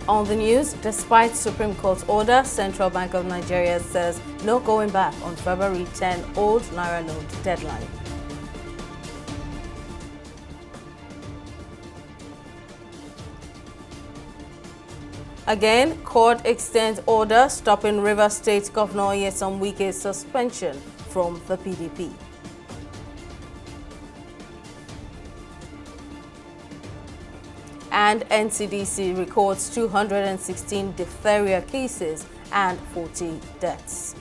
On the news, despite Supreme Court order, Central Bank of Nigeria says no going back on February 10 old Naira note deadline. Again, court extends order stopping Rivers State Governor Nyesom Wike's suspension from the PDP. And NCDC records 216 diphtheria cases and 40 deaths.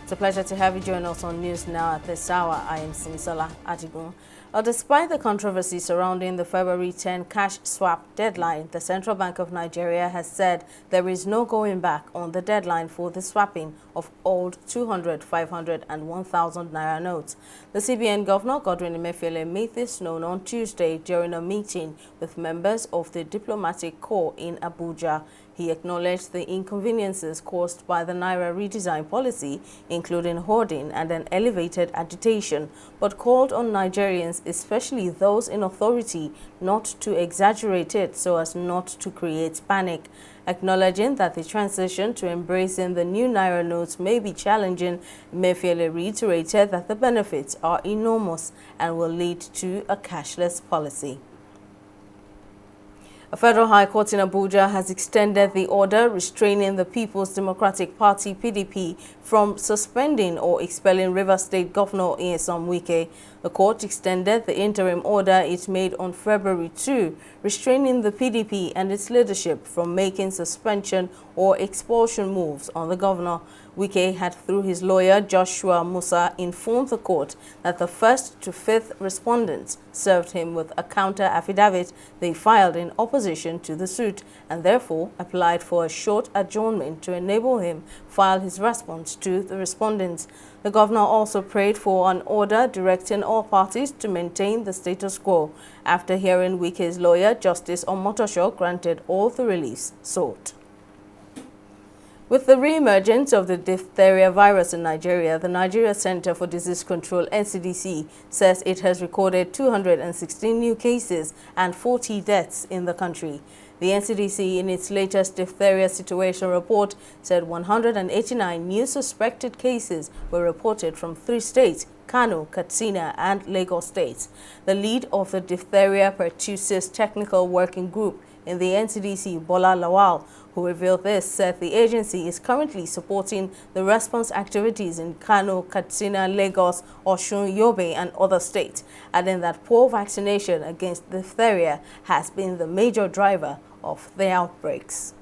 It's a pleasure to have you join us on News Now at this hour. I am Simisola Adigun. Despite the controversy surrounding the February 10 cash swap deadline, the Central Bank of Nigeria has said there is no going back on the deadline for the swapping of old 200, 500 and 1,000 Naira notes. The CBN Governor, Godwin Emefiele, made this known on Tuesday during a meeting with members of the diplomatic corps in Abuja. He acknowledged the inconveniences caused by the Naira redesign policy, including hoarding and an elevated agitation, but called on Nigerians, especially those in authority, not to exaggerate it so as not to create panic. Acknowledging that the transition to embracing the new Naira notes may be challenging, Emefiele reiterated that the benefits are enormous and will lead to a cashless policy. A federal high court in Abuja has extended the order restraining the People's Democratic Party (PDP) from suspending or expelling Rivers State Governor Nyesom Wike. The court extended the interim order it made on February 2, restraining the PDP and its leadership from making suspension or expulsion moves on the governor. Wike had, through his lawyer Joshua Musa, informed the court that the first to fifth respondents served him with a counter affidavit they filed in opposition to the suit and therefore applied for a short adjournment to enable him file his response to the respondents. The governor also prayed for an order directing all parties to maintain the status quo. After hearing Wike's lawyer, Justice Omotosho granted all the reliefs sought. With the re-emergence of the diphtheria virus in Nigeria, the Nigeria Center for Disease Control (NCDC) says it has recorded 216 new cases and 40 deaths in the country. The NCDC, in its latest diphtheria situation report, said 189 new suspected cases were reported from 3 states, Kano, Katsina, and Lagos states. The lead of the Diphtheria Pertussis Technical Working Group in the NCDC, Bola Lawal, who revealed this, said the agency is currently supporting the response activities in Kano, Katsina, Lagos, Osun, Yobe, and other states, adding that poor vaccination against diphtheria has been the major driver of the outbreaks.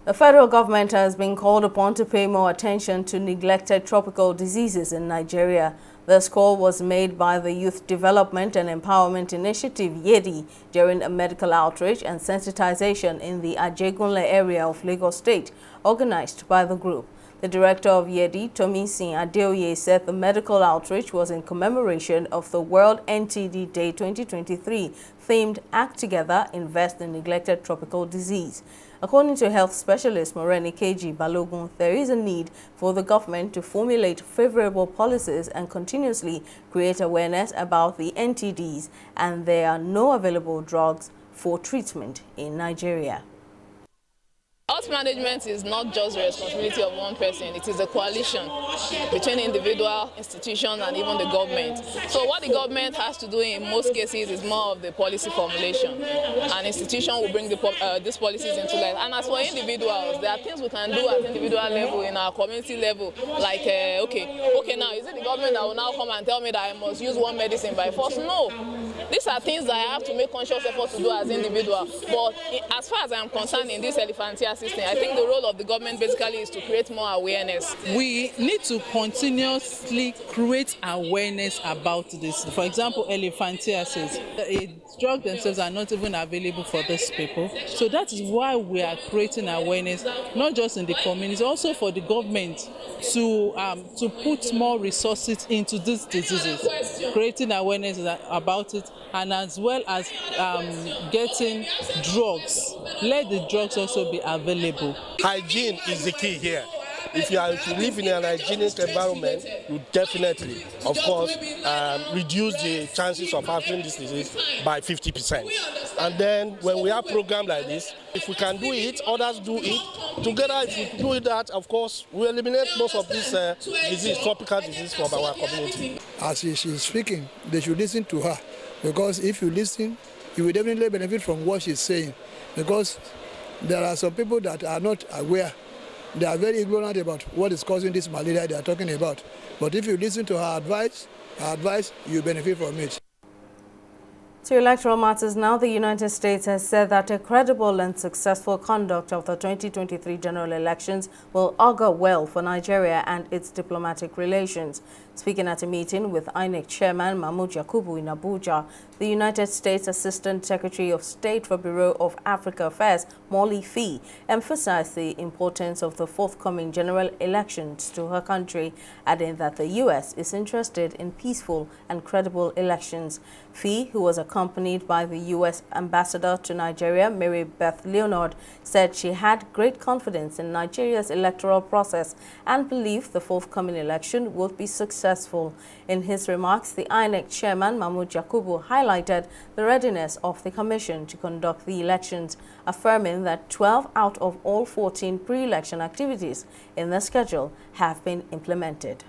The federal government has been called upon to pay more attention to neglected tropical diseases in Nigeria. This call was made by the Youth Development and Empowerment Initiative (YEDI) during a medical outreach and sensitization in the Ajegunle area of Lagos State, organized by the group. The director of YEDI, Tomisin Adeoye, said the medical outreach was in commemoration of the World NTD Day 2023, themed Act Together, Invest in Neglected Tropical Disease. According to health specialist Moreni Keji Balogun, there is a need for the government to formulate favorable policies and continuously create awareness about the NTDs, and there are no available drugs for treatment in Nigeria. Health management is not just the responsibility of one person, it is a coalition between individual, institutions, and even the government. So what the government has to do in most cases is more of the policy formulation. An institution will bring these policies into life. And as for individuals, there are things we can do at individual level, in our community level, like, okay, now, is it the government that will now come and tell me that I must use one medicine by force? No. These are things that I have to make conscious effort to do as an individual. But as far as I'm concerned in this elephantia system, I think the role of the government basically is to create more awareness. We need to continuously create awareness about this. For example, elephantiasis, drugs themselves are not even available for these people. So that is why we are creating awareness, not just in the community, also for the government to put more resources into these diseases, creating awareness about it, and as well as getting drugs. Let the drugs also be available. Hygiene is the key here. if you are to live in an hygienic environment, you definitely, of course, reduce the chances of having this disease by 50%. And then when we have programs like this, if we can do it, others do it. Together, if we do that, of course, we eliminate most of this disease, tropical disease from our community. As she's speaking, they should listen to her, because if you listen, you will definitely benefit from what she's saying, because there are some people that are not aware. They are very ignorant about what is causing this malaria they are talking about. But if you listen to her advice, you benefit from it. To electoral matters now, the United States has said that a credible and successful conduct of the 2023 general elections will augur well for Nigeria and its diplomatic relations. Speaking at a meeting with INEC Chairman Mahmoud Yakubu in Abuja, the United States Assistant Secretary of State for Bureau of Africa Affairs, Molly Fee, emphasized the importance of the forthcoming general elections to her country, adding that the U.S. is interested in peaceful and credible elections. Fee, who was accompanied by the U.S. Ambassador to Nigeria, Mary Beth Leonard, said she had great confidence in Nigeria's electoral process and believed the forthcoming election would be successful. In his remarks, the INEC chairman, Mahmoud Yakubu, highlighted the readiness of the commission to conduct the elections, affirming that 12 out of all 14 pre-election activities in the schedule have been implemented.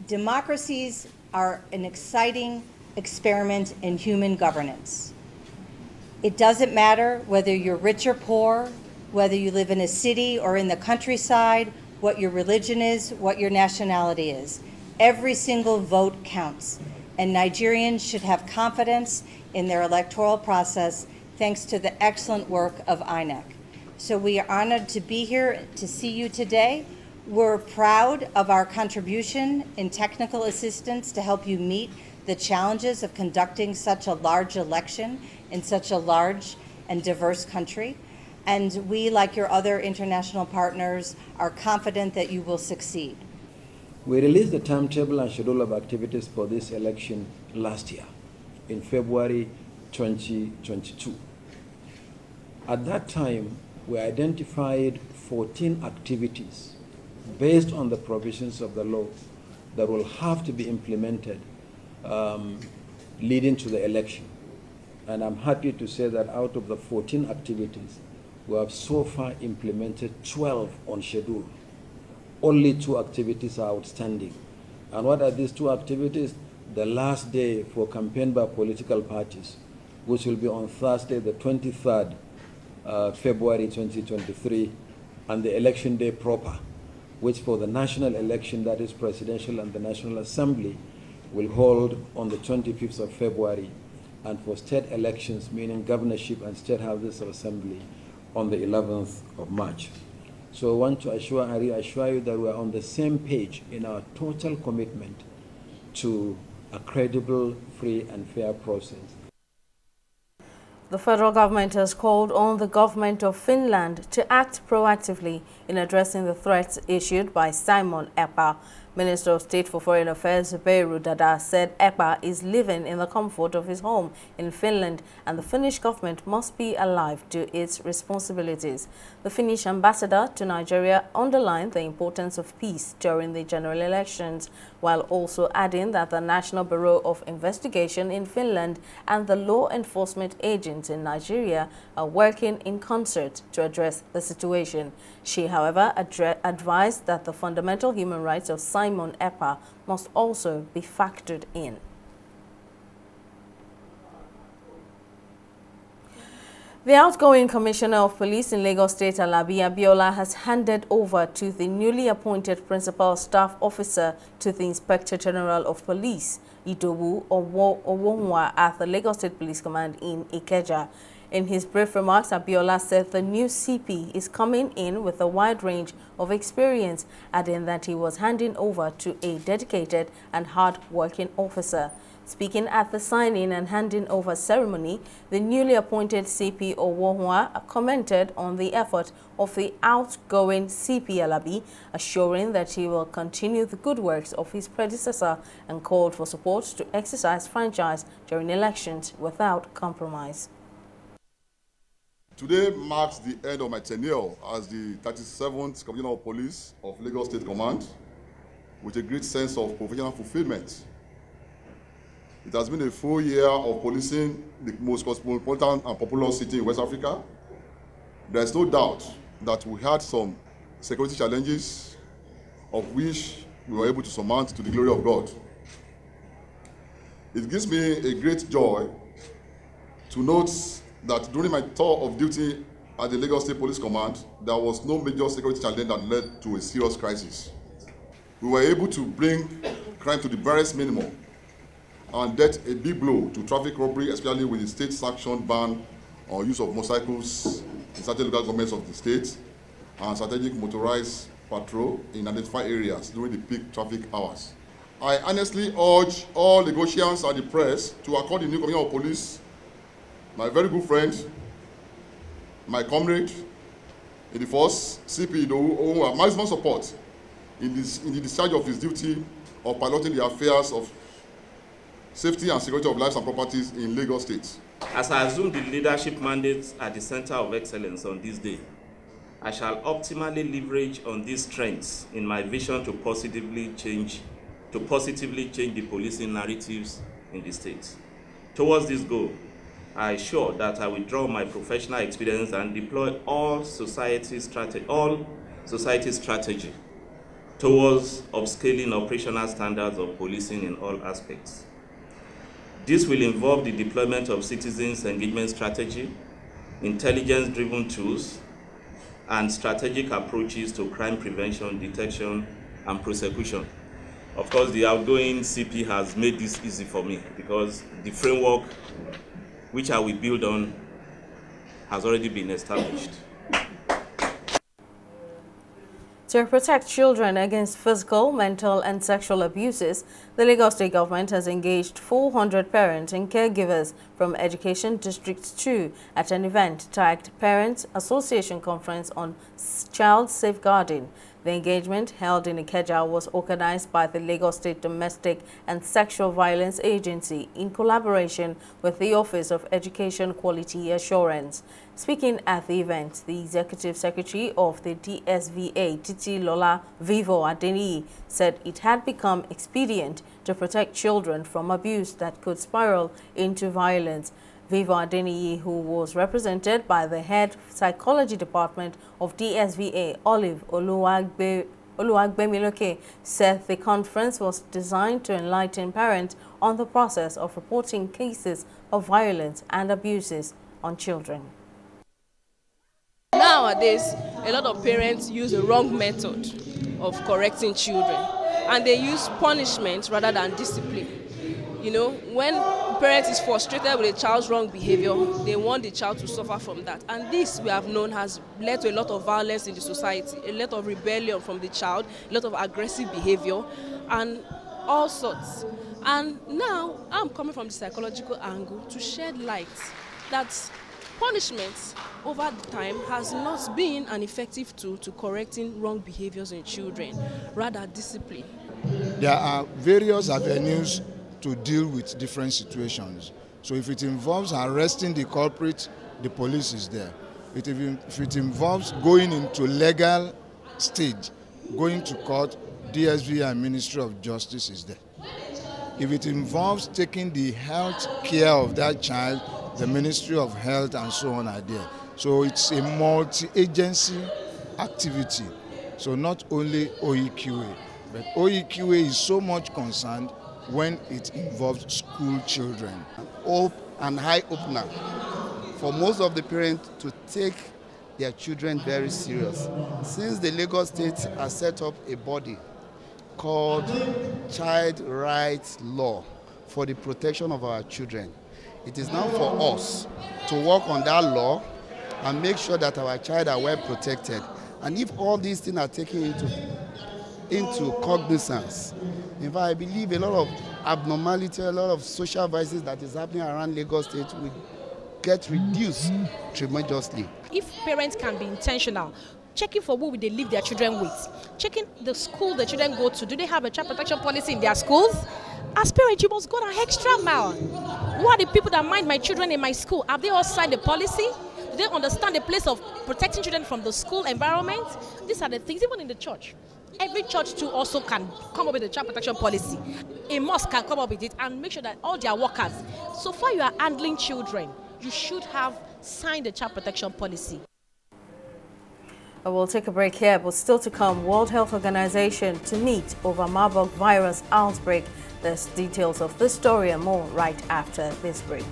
Democracies are an exciting experiment in human governance. It doesn't matter whether you're rich or poor, whether you live in a city or in the countryside, what your religion is, what your nationality is. Every single vote counts, and Nigerians should have confidence in their electoral process thanks to the excellent work of INEC. So we are honored to be here to see you today. We're proud of our contribution in technical assistance to help you meet the challenges of conducting such a large election in such a large and diverse country. And we, like your other international partners, are confident that you will succeed. We released the timetable and schedule of activities for this election last year, in February 2022. At that time, we identified 14 activities based on the provisions of the law that will have to be implemented leading to the election. And I'm happy to say that out of the 14 activities, we have so far implemented 12 on schedule. Only 2 activities are outstanding. And what are these 2 activities? The last day for campaign by political parties, which will be on Thursday, the 23rd February 2023, and the election day proper, which for the national election, that is presidential and the National Assembly, will hold on the 25th of February, and for state elections, meaning governorship and state houses of assembly, on the 11th of March. So I want to assure and reassure you that we are on the same page in our total commitment to a credible, free and fair process. The federal government has called on the government of Finland to act proactively in addressing the threats issued by Simon Ekpa. Minister of State for Foreign Affairs Beiru Dada said Ekpa is living in the comfort of his home in Finland and the Finnish government must be alive to its responsibilities. The Finnish ambassador to Nigeria underlined the importance of peace during the general elections, while also adding that the National Bureau of Investigation in Finland and the law enforcement agents in Nigeria are working in concert to address the situation. She, however, advised that the fundamental human rights of Simon Ekpa must also be factored in. The outgoing Commissioner of Police in Lagos State, Alabi Abiola, has handed over to the newly appointed Principal Staff Officer to the Inspector General of Police, Idowu Owonwa, at the Lagos State Police Command in Ikeja. In his brief remarks, Abiola said the new CP is coming in with a wide range of experience, adding that he was handing over to a dedicated and hard-working officer. Speaking at the signing and handing over ceremony, the newly appointed CP Owonwa commented on the effort of the outgoing CP Alabi, assuring that he will continue the good works of his predecessor and called for support to exercise franchise during elections without compromise. Today marks the end of my tenure as the 37th Commissioner of Police of Lagos State Command with a great sense of professional fulfillment. It has been a full year of policing the most cosmopolitan and populous city in West Africa. There is no doubt that we had some security challenges of which we were able to surmount to the glory of God. It gives me a great joy to note that during my tour of duty at the Lagos State Police Command, there was no major security challenge that led to a serious crisis. We were able to bring crime to the barest minimum and dealt a big blow to traffic robbery, especially with the state-sanctioned ban on use of motorcycles in certain local governments of the state and strategic motorized patrol in identified areas during the peak traffic hours. I honestly urge all negotiants and the press to accord the new Commissioner of Police, my very good friend, my comrade in the force, CP Idowu, maximum support in the discharge of his duty of piloting the affairs of safety and security of lives and properties in Lagos State. As I assume the leadership mandates at the Center of Excellence on this day, I shall optimally leverage on these strengths in my vision to positively change the policing narratives in the state. Towards this goal, I assure that I will draw my professional experience and deploy all society strategy towards upscaling operational standards of policing in all aspects. This will involve the deployment of citizens' engagement strategy, intelligence-driven tools, and strategic approaches to crime prevention, detection, and prosecution. Of course, the outgoing CP has made this easy for me because the framework which I will build on has already been established. To protect children against physical, mental and sexual abuses, the Lagos State government has engaged 400 parents and caregivers from Education District 2 at an event tagged Parents Association Conference on Child Safeguarding. The engagement, held in Ikeja, was organized by the Lagos State Domestic and Sexual Violence Agency in collaboration with the Office of Education Quality Assurance. Speaking at the event, the Executive Secretary of the DSVA, Titi Lola Vivo Adeniyi, said it had become expedient to protect children from abuse that could spiral into violence. Vivo Adeniyi, who was represented by the head psychology department of DSVA, Olive Oluwagbemiloke, said the conference was designed to enlighten parents on the process of reporting cases of violence and abuses on children. Nowadays, a lot of parents use the wrong method of correcting children, and they use punishment rather than discipline. You know, when a parent is frustrated with a child's wrong behavior, they want the child to suffer from that. And this, we have known, has led to a lot of violence in the society, a lot of rebellion from the child, a lot of aggressive behavior, and all sorts. And now, I'm coming from the psychological angle to shed light that punishment over time has not been an effective tool to correcting wrong behaviors in children, rather discipline. There are various avenues to deal with different situations. So if it involves arresting the culprit, the police is there. If it involves going into legal stage, going to court, DSV and Ministry of Justice is there. If it involves taking the health care of that child, the Ministry of Health and so on are there. So it's a multi-agency activity. So not only OEQA, but OEQA is so much concerned when it involves school children. Hope and high opener for most of the parents to take their children very serious. Since the Lagos State has set up a body called Child Rights Law for the protection of our children, it is now for us to work on that law and make sure that our child are well protected. And if all these things are taken into cognizance, in fact, I believe a lot of abnormality, a lot of social vices that is happening around Lagos State will get reduced tremendously. If parents can be intentional, checking for who they leave their children with, checking the school the children go to, do they have a child protection policy in their schools? As parents, you must go an extra mile. Who are the people that mind my children in my school? Have they all signed the policy? Do they understand the place of protecting children from the school environment? These are the things, even in the church. Every church too also can come up with a child protection policy. A mosque can come up with it and make sure that all their workers, so far you are handling children, you should have signed the child protection policy. We'll take a break here, but still to come, World Health Organization to meet over Marburg virus outbreak. There's details of this story and more right after this break.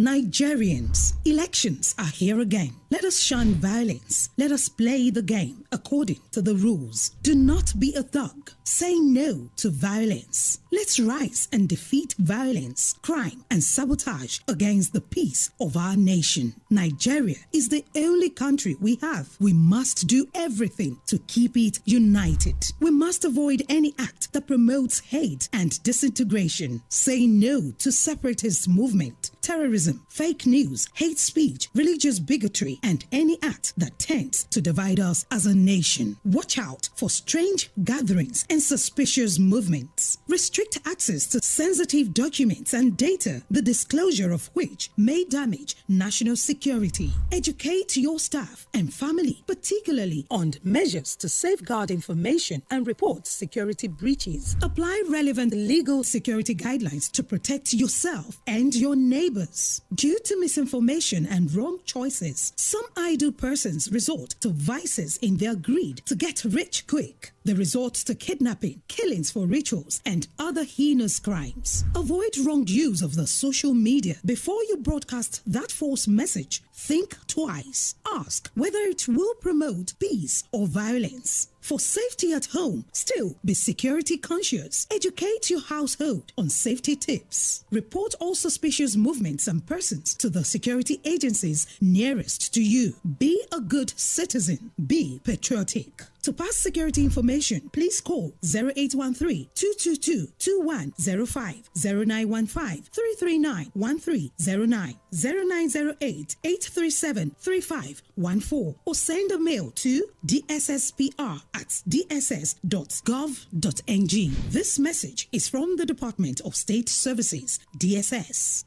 Nigerians, elections are here again. Let us shun violence. Let us play the game according to the rules. Do not be a thug. Say no to violence. Let's rise and defeat violence, crime, and sabotage against the peace of our nation. Nigeria is the only country we have. We must do everything to keep it united. We must avoid any act that promotes hate and disintegration. Say no to separatist movement, terrorism, fake news, hate speech, religious bigotry, and any act that tends to divide us as a nation. Watch out for strange gatherings and suspicious movements. Restrict access to sensitive documents and data, the disclosure of which may damage national security. Educate your staff and family, particularly on measures to safeguard information and report security breaches. Apply relevant legal security guidelines to protect yourself and your neighbors. Due to misinformation and wrong choices, some idle persons resort to vices in their greed to get rich quick. They resort to kidnapping, killings for rituals, and other heinous crimes. Avoid wrong use of the social media. Before you broadcast that false message, think twice. Ask whether it will promote peace or violence. For safety at home, still be security conscious. Educate your household on safety tips. Report all suspicious movements and persons to the security agencies nearest to you. Be a good citizen. Be patriotic. To pass security information, please call 0813-222-2105, 0915-339-1309, 0908-837-3514, or send a mail to dsspr@dss.gov.ng. This message is from the Department of State Services, DSS.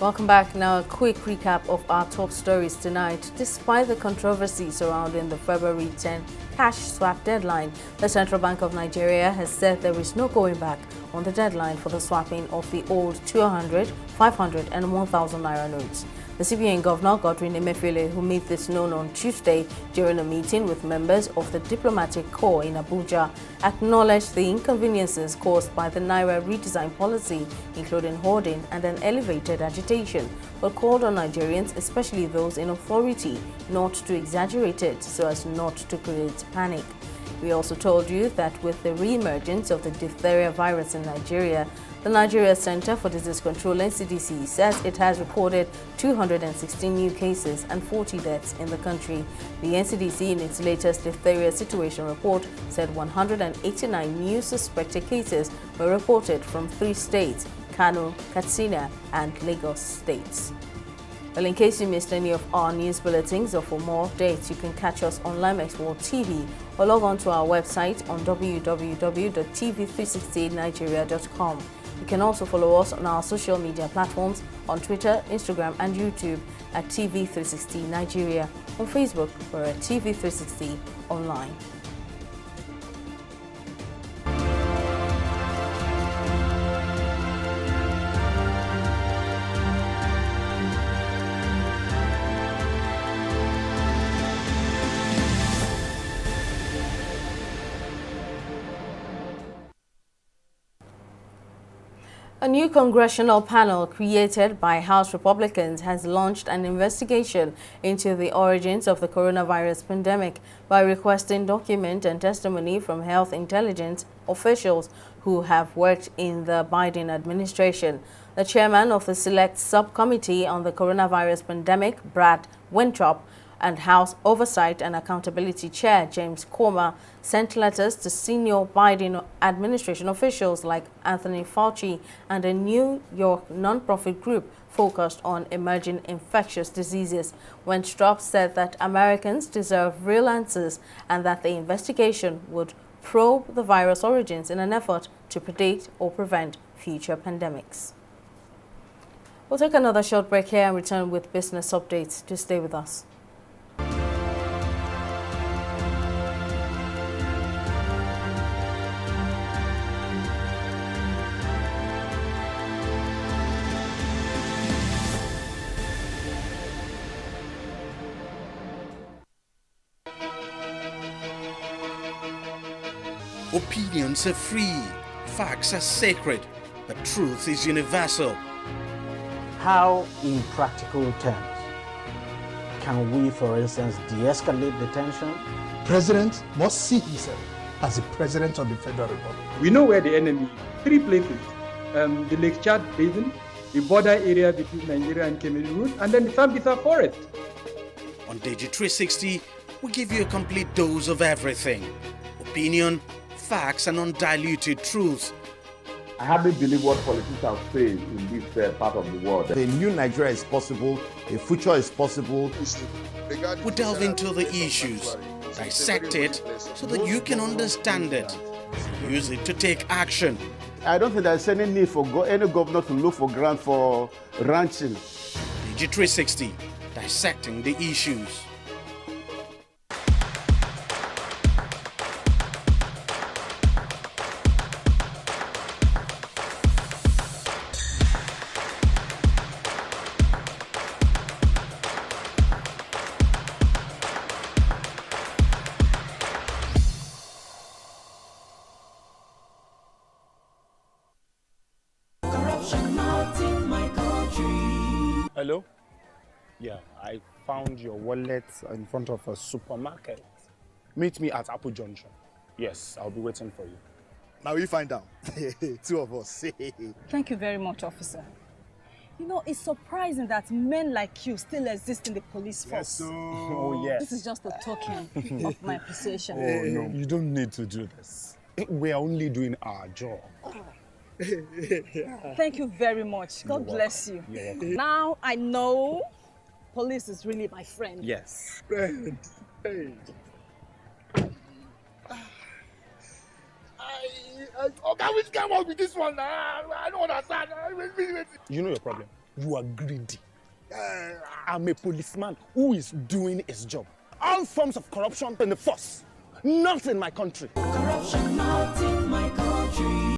Welcome back. Now, a quick recap of our top stories tonight. Despite the controversy surrounding the February 10 cash swap deadline, the Central Bank of Nigeria has said there is no going back on the deadline for the swapping of the old 200, 500 and 1,000 naira notes. The CBN Governor, Godwin Emefiele, who made this known on Tuesday during a meeting with members of the diplomatic corps in Abuja, acknowledged the inconveniences caused by the Naira redesign policy, including hoarding and an elevated agitation, but called on Nigerians, especially those in authority, not to exaggerate it so as not to create panic. We also told you that with the re-emergence of the diphtheria virus in Nigeria, the Nigeria Center for Disease Control (NCDC) says it has recorded 216 new cases and 40 deaths in the country. The NCDC, in its latest diphtheria situation report, said 189 new suspected cases were reported from 3 states, Kano, Katsina, and Lagos states. Well, in case you missed any of our news bulletins or for more updates, you can catch us on Limex World TV or log on to our website on www.tv360nigeria.com. You can also follow us on our social media platforms on Twitter, Instagram, and YouTube at TV360 Nigeria. On Facebook, we're at TV360 Online. A new congressional panel created by House Republicans has launched an investigation into the origins of the coronavirus pandemic by requesting document and testimony from health intelligence officials who have worked in the Biden administration. The chairman of the Select Subcommittee on the Coronavirus Pandemic, Brad Winthrop, and House Oversight and Accountability Chair James Comer sent letters to senior Biden administration officials like Anthony Fauci and a New York nonprofit group focused on emerging infectious diseases. Winthrop said that Americans deserve real answers and that the investigation would probe the virus origins in an effort to predict or prevent future pandemics. We'll take another short break here and return with business updates. Do stay with us. Opinions are free, facts are sacred, but truth is universal. How, in practical terms, can we, for instance, de-escalate the tension? President must see himself as the President of the Federal Republic. We know where the enemy is. 3 places. The Lake Chad Basin, the border area between Nigeria and Cameroon, and then the Sambisa Forest. On TV360, we give you a complete dose of everything. Opinion, facts, and undiluted truth. I hardly believe what politicians have said in this part of the world. A new Nigeria is possible, a future is possible. We delve into the issues, dissect it so that you can understand it, use it to take action. I don't think there's any need for any governor to look for grant for ranching. TV360, dissecting the issues. Hello? Yeah, I found your wallet in front of a supermarket. Meet me at Apple Junction. Yes, I'll be waiting for you. Now we find out. 2 of us. Thank you very much, officer. You know, it's surprising that men like you still exist in the police force. Yes, so... Oh, yes. This is just a token of my appreciation. Oh, no, you don't need to do this. We're only doing our job. Thank you very much. God bless you. You're welcome. Now I know police is really my friend. Yes. Friend. Hey. Which came up with this one? I don't understand. You know your problem. You are greedy. I'm a policeman who is doing his job. All forms of corruption in the force. Not in my country. Corruption not in my country.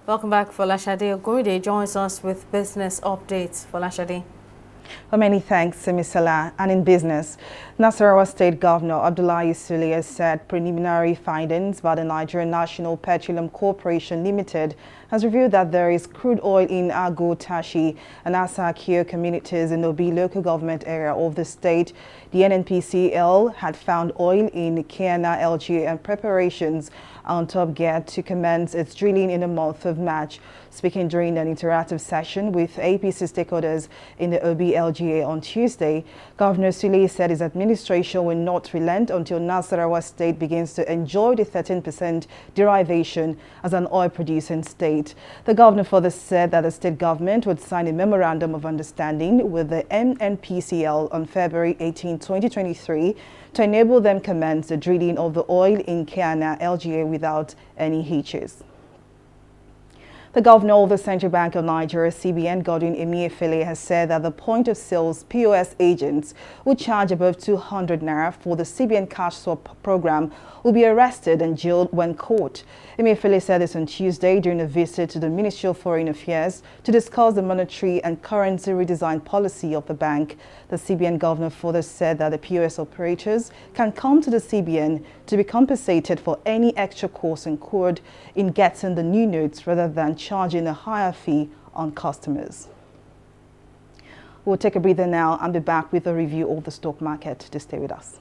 Welcome back. Folashade Oguride joins us with business updates. Folashade. Well, many thanks, Semisala. And in business, Nasarawa State Governor Abdullahi Sule has said preliminary findings by the Nigerian National Petroleum Corporation Limited has revealed that there is crude oil in Ago, Tashi and Asakio communities in Obi local government area of the state. The NNPCL had found oil in Kiana, LGA and preparations on top gear to commence its drilling in the month of March. Speaking during an interactive session with APC stakeholders in the Obi LGA on Tuesday, Governor Sule said his administration will not relent until Nasarawa State begins to enjoy the 13% derivation as an oil-producing state. The governor further said that the state government would sign a memorandum of understanding with the NNPCL on February 18, 2023 to enable them commence the drilling of the oil in Kiana, LGA without any hitches. The governor of the Central Bank of Nigeria, CBN, Godwin Emefiele, has said that the point-of-sales POS agents who charge above 200 naira for the CBN cash swap program will be arrested and jailed when caught. Emefiele said this on Tuesday during a visit to the Ministry of Foreign Affairs to discuss the monetary and currency redesign policy of the bank. The CBN governor further said that the POS operators can come to the CBN to be compensated for any extra costs incurred in getting the new notes rather than charging a higher fee on customers. We'll take a breather now and be back with a review of the stock market. Just stay with us.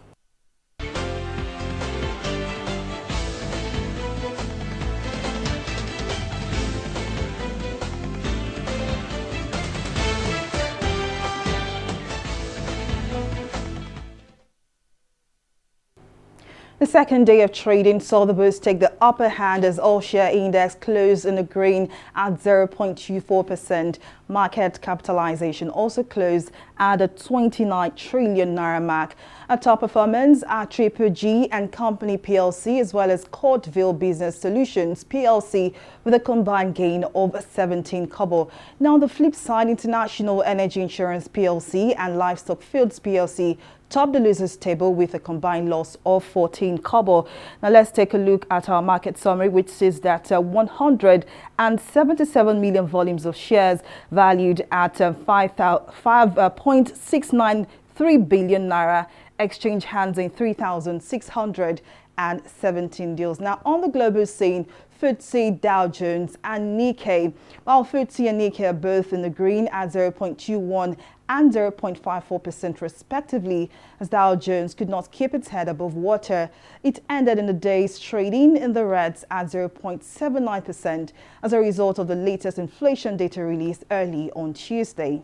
The second day of trading saw the bulls take the upper hand as all-share index closed in the green at 0.24%. Market capitalization also closed at the 29 trillion naira mark. A top performance are Triple G and Company PLC as well as Courtville Business Solutions PLC with a combined gain of 17 kobo. Now on the flip side, International Energy Insurance PLC and Livestock Fields PLC top the losers table with a combined loss of 14 kobo. Now let's take a look at our market summary, which says that 177 million volumes of shares valued at 5.693 billion naira exchange hands in 3,617 deals. Now on the global scene, FTSE, Dow Jones and Nikkei. While FTSE and Nikkei are both in the green at 0.21 and 0.54% respectively, as Dow Jones could not keep its head above water. It ended in the day's trading in the reds at 0.79% as a result of the latest inflation data released early on Tuesday.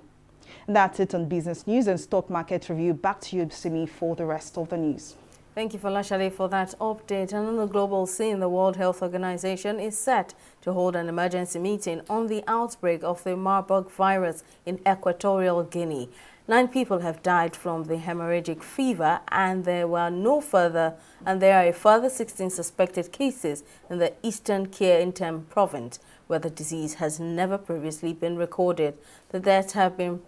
And that's it on business news and stock market review. Back to you, Simi, for the rest of the news. Thank you, Falashade, for that update. And on the global scene, the World Health Organization is set to hold an emergency meeting on the outbreak of the Marburg virus in Equatorial Guinea. 9 people have died from the hemorrhagic fever, and there are a further 16 suspected cases in the Eastern Kye province, where the disease has never previously been recorded. The deaths have been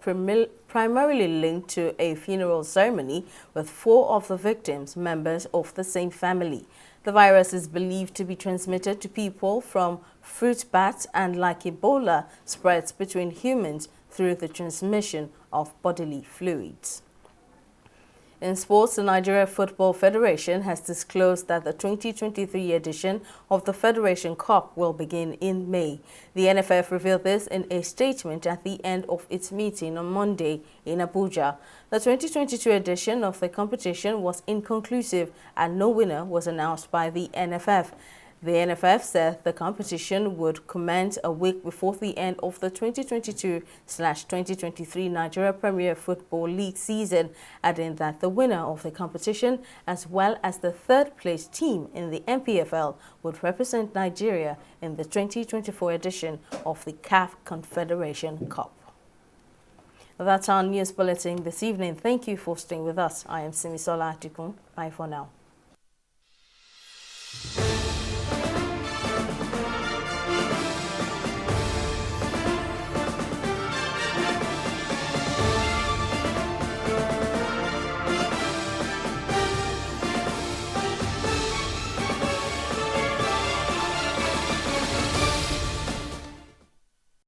primarily linked to a funeral ceremony with 4 of the victims members of the same family. The virus is believed to be transmitted to people from fruit bats and, like Ebola, spreads between humans through the transmission of bodily fluids. In sports, the Nigeria Football Federation has disclosed that the 2023 edition of the Federation Cup will begin in May. The NFF revealed this in a statement at the end of its meeting on Monday in Abuja. The 2022 edition of the competition was inconclusive and no winner was announced by the NFF. The NFF said the competition would commence a week before the end of the 2022/2023 Nigeria Premier Football League season, adding that the winner of the competition, as well as the third-place team in the MPFL, would represent Nigeria in the 2024 edition of the CAF Confederation Cup. That's our news bulletin this evening. Thank you for staying with us. I am Simisola Atikun. Bye for now.